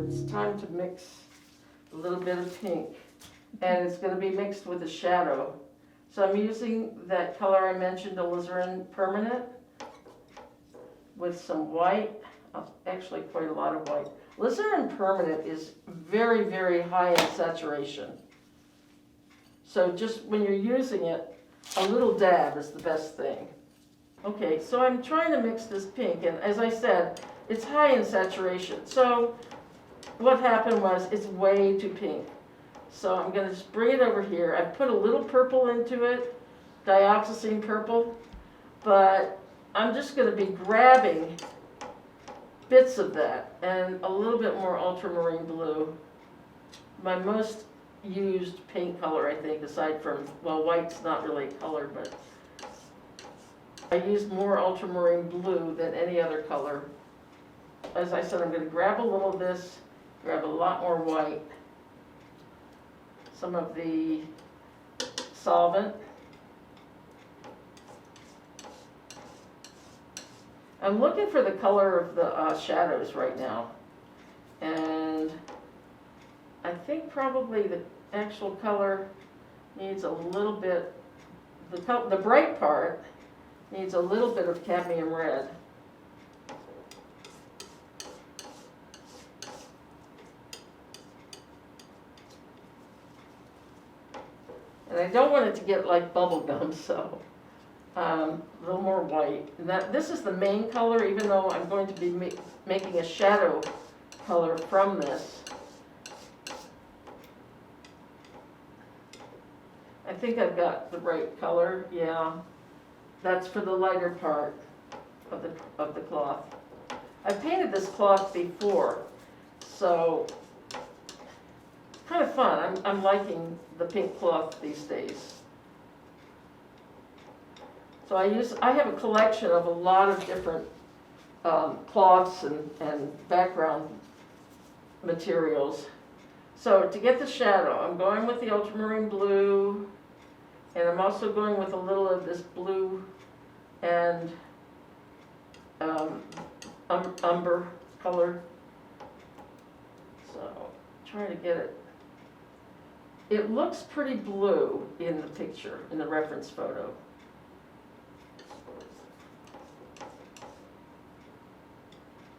it's time to mix a little bit of pink, and it's going to be mixed with a shadow. So I'm using that color I mentioned, alizarin permanent, with some white, actually quite a lot of white. Alizarin permanent is very, very high in saturation. So just when you're using it, a little dab is the best thing. Okay, so I'm trying to mix this pink, and as I said, it's high in saturation. So what happened was it's way too pink. So I'm going to just bring it over here. I've put a little purple into it, dioxazine purple, but I'm just going to be grabbing bits of that and a little bit more ultramarine blue. My most used paint color, I think, aside from, well, white's not really a color, but I use more ultramarine blue than any other color. As I said, I'm going to grab a little of this, grab a lot more white, some of the solvent. I'm looking for the color of the shadows right now, and I think probably the actual color needs a little bit, the bright part needs a little bit of cadmium red. And I don't want it to get like bubble gum, so a little more white. And this is the main color, even though I'm going to be making a shadow color from this. I think I've got the right color, yeah. That's for the lighter part of the cloth. I've painted this cloth before, so kind of fun. I'm liking the pink cloth these days. So I have a collection of a lot of different cloths and background materials. So to get the shadow, I'm going with the ultramarine blue, and I'm also going with a little of this blue and umber color. So trying to get it. It looks pretty blue in the picture, in the reference photo.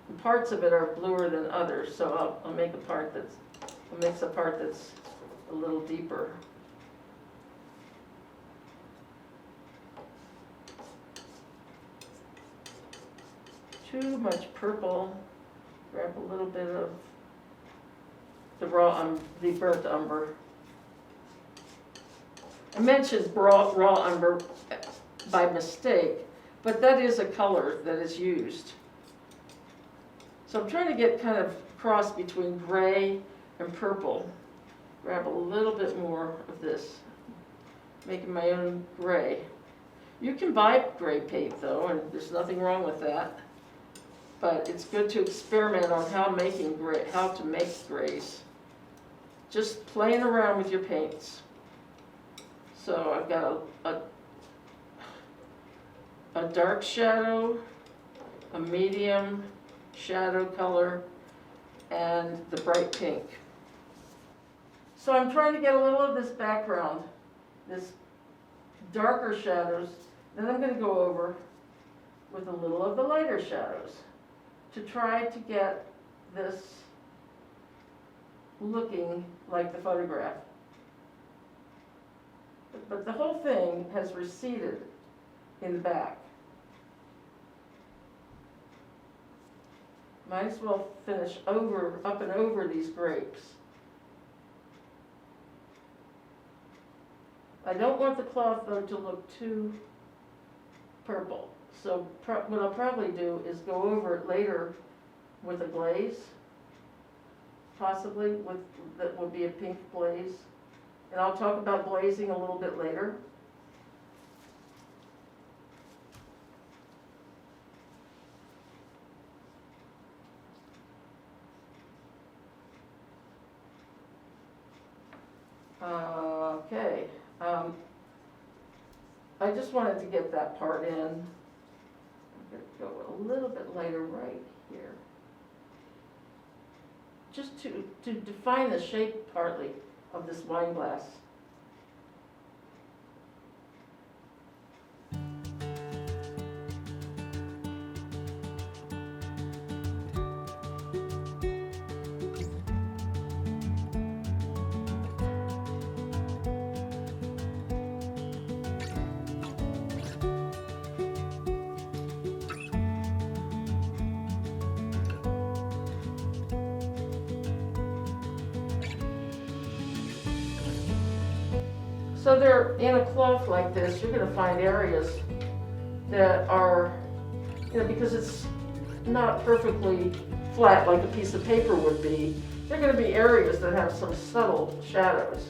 And parts of it are bluer than others, so I'll mix a part that's a little deeper. Too much purple. Grab a little bit of the burnt umber. I mentioned raw umber by mistake, but that is a color that is used. So I'm trying to get kind of cross between gray and purple. Grab a little bit more of this, making my own gray. You can buy gray paint though, and there's nothing wrong with that. But it's good to experiment on how to make grays. Just playing around with your paints. So I've got a dark shadow, a medium shadow color, and the bright pink. So I'm trying to get a little of this background, this darker shadows, then I'm going to go over with a little of the lighter shadows to try to get this looking like the photograph. But the whole thing has receded in the back. Might as well finish up and over these grapes. I don't want the cloth though to look too purple. So what I'll probably do is go over it later with a glaze, possibly that will be a pink glaze. And I'll talk about glazing a little bit later. Okay. I just wanted to get that part in. I'm going to go a little bit lighter right here. just to define the shape partly of this wine glass. So they're in a cloth like this, you're gonna find areas that are, because it's not perfectly flat like a piece of paper would be, there are gonna be areas that have some subtle shadows.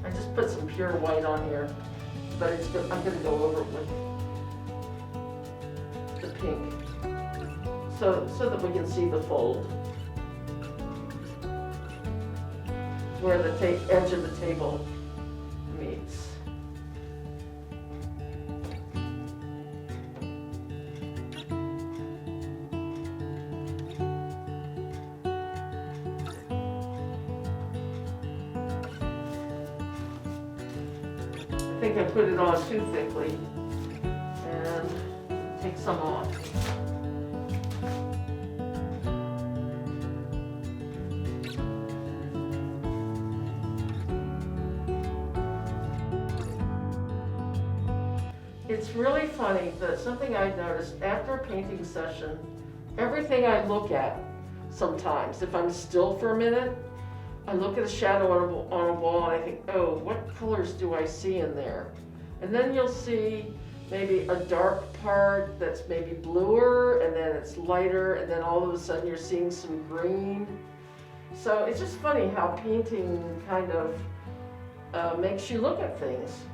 I just put some pure white on here, but I'm going to go over it with the pink, so that we can see the fold where the edge of the table meets. I think I put it on too thickly, and take some off. It's really funny that something I noticed after a painting session, everything I look at sometimes, if I'm still for a minute, I look at a shadow on a wall and I think, oh, what colors do I see in there? And then you'll see maybe a dark part that's maybe bluer, and then it's lighter, and then all of a sudden you're seeing some green. So it's just funny how painting kind of makes you look at things.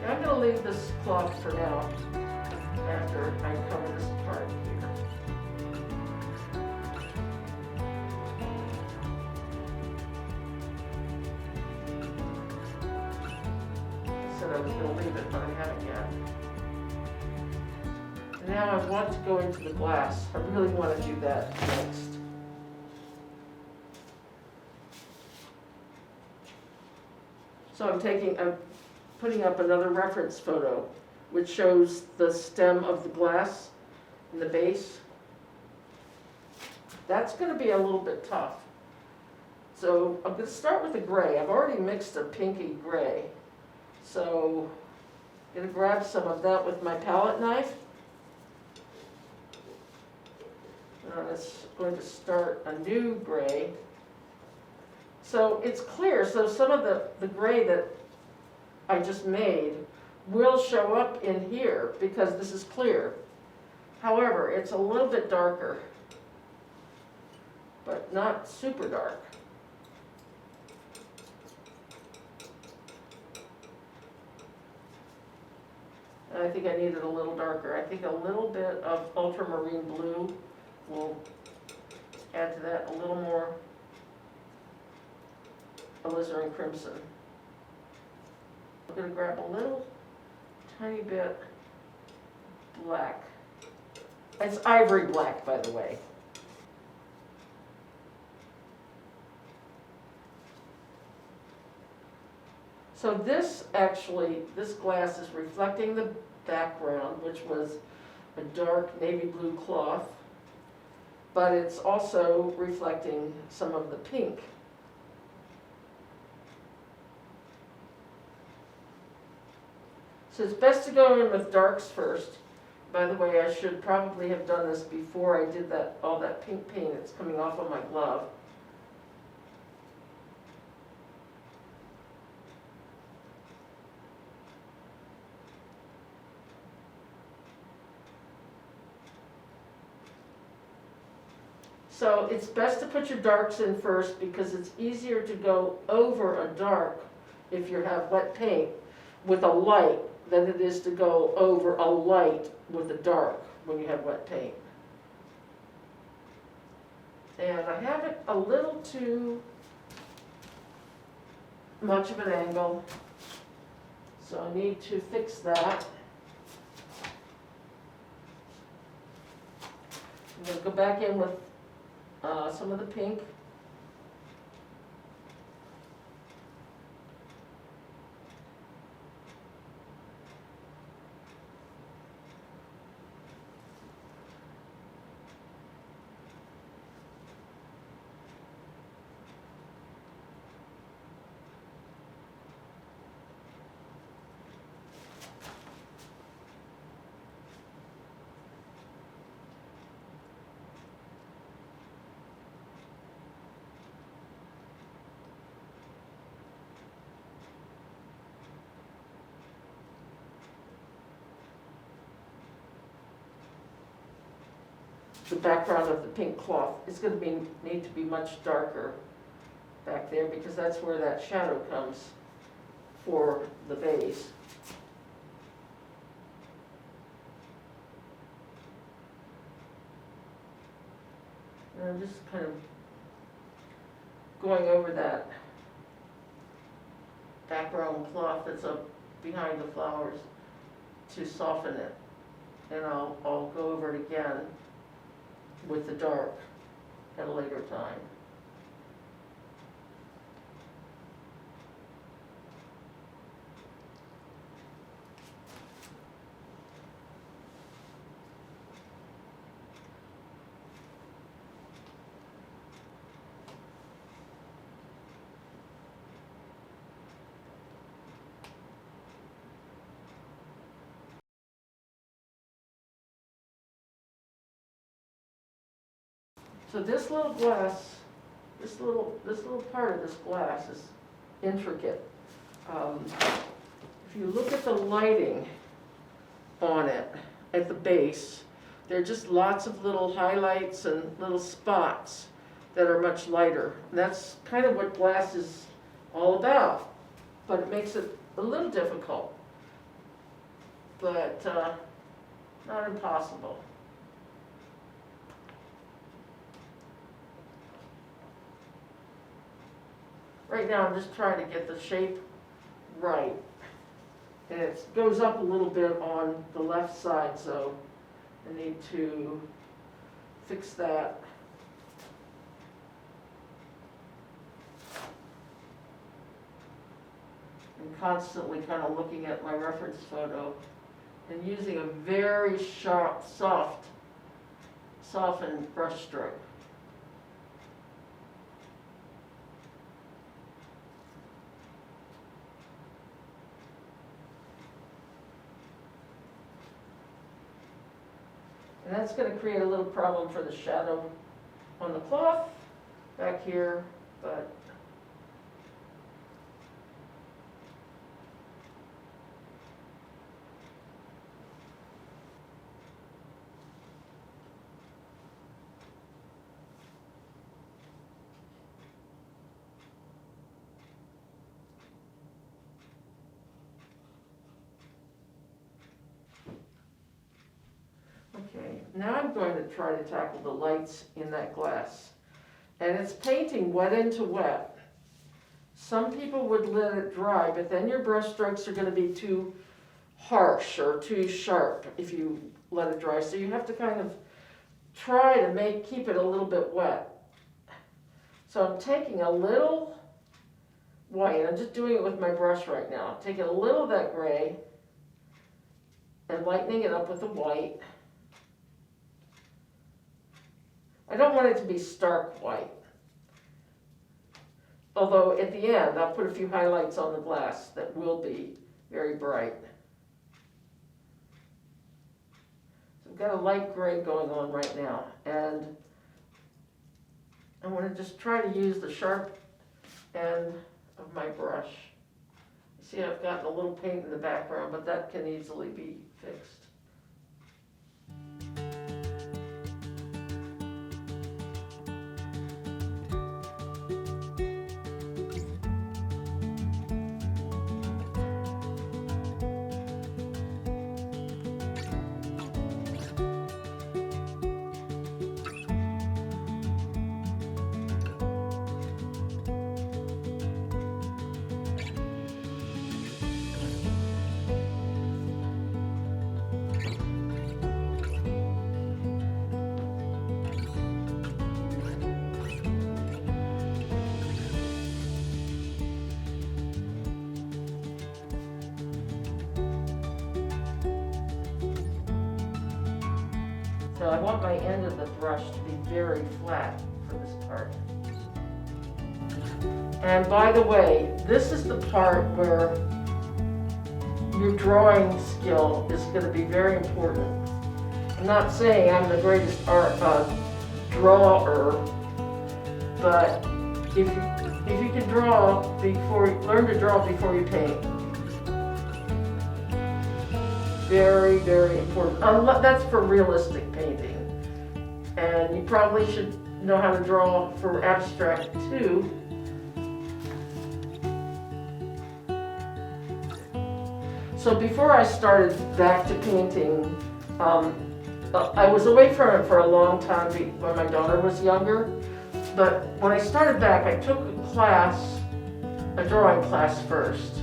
I'm going to leave this cloth for now after I cover this part here. I said I was going to leave it, but I haven't yet. And now I want to go into the glass. I really want to do that next. So I'm putting up another reference photo which shows the stem of the glass and the base. That's going to be a little bit tough. So I'm going to start with the gray. I've already mixed a pinky gray. So I'm going to grab some of that with my palette knife. And I'm going to start a new gray. So it's clear, so some of the gray that I just made will show up in here because this is clear. However, it's a little bit darker, but not super dark. And I think I need it a little darker. I think a little bit of ultramarine blue will add to that, a little more alizarin crimson. I'm going to grab a little tiny bit black. It's ivory black, by the way. So this glass is reflecting the background, which was a dark navy blue cloth, but it's also reflecting some of the pink. So it's best to go in with darks first. By the way, I should probably have done this before I did all that pink paint that's coming off of my glove. So it's best to put your darks in first because it's easier to go over a dark if you have wet paint with a light than it is to go over a light with a dark when you have wet paint. And I have it a little too much of an angle, so I need to fix that. I'm going to go back in with some of the pink. The background of the pink cloth is going to need to be much darker back there because that's where that shadow comes for the base. And I'm just kind of going over that background cloth that's up behind the flowers to soften it. And I'll go over it again with the dark at a later time. So this little glass, this little part of this glass is intricate. If you look at the lighting on it at the base, there are just lots of little highlights and little spots that are much lighter. And that's kind of what glass is all about, but it makes it a little difficult, but not impossible. Right now I'm just trying to get the shape right. And it goes up a little bit on the left side, so I need to fix that. I'm constantly kind of looking at my reference photo and using a very sharp, softened brush stroke. And that's going to create a little problem for the shadow on the cloth back here, but okay, now I'm going to try to tackle the lights in that glass. And it's painting wet into wet. Some people would let it dry, but then your brush strokes are going to be too harsh or too sharp if you let it dry. So you have to kind of try to keep it a little bit wet. So I'm taking a little white, I'm just doing it with my brush right now. Taking a little of that gray and lightening it up with the white. I don't want it to be stark white. Although at the end, I'll put a few highlights on the glass that will be very bright. So I've got a light gray going on right now. And I want to just try to use the sharp end of my brush. See, I've gotten a little paint in the background, but that can easily be fixed. So I want my end of the brush to be very flat for this part. And by the way, this is the part where your drawing skill is going to be very important. I'm not saying I'm the greatest drawer, but if you can draw learn to draw before you paint. Very, very important. That's for realistic painting. And you probably should know how to draw for abstract too. So before I started back to painting, I was away from it for a long time when my daughter was younger. But when I started back, I took a drawing class first.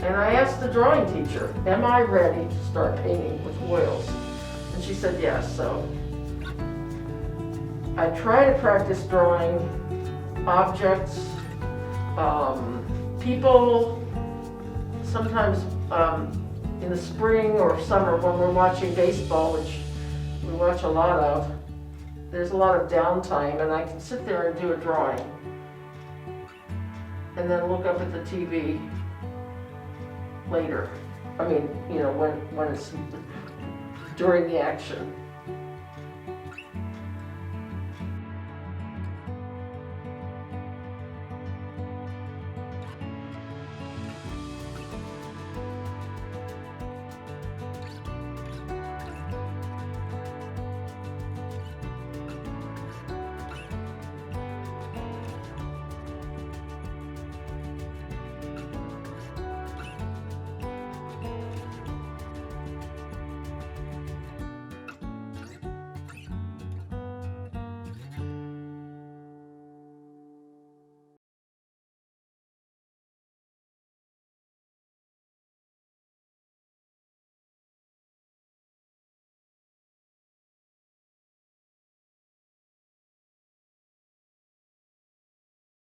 And I asked the drawing teacher, am I ready to start painting with oils? And she said yes. So I try to practice drawing objects, people, sometimes in the spring or summer when we're watching baseball, which we watch a lot of, there's a lot of downtime, and I can sit there and do a drawing and then look up at the TV later. I mean, when it's during the action.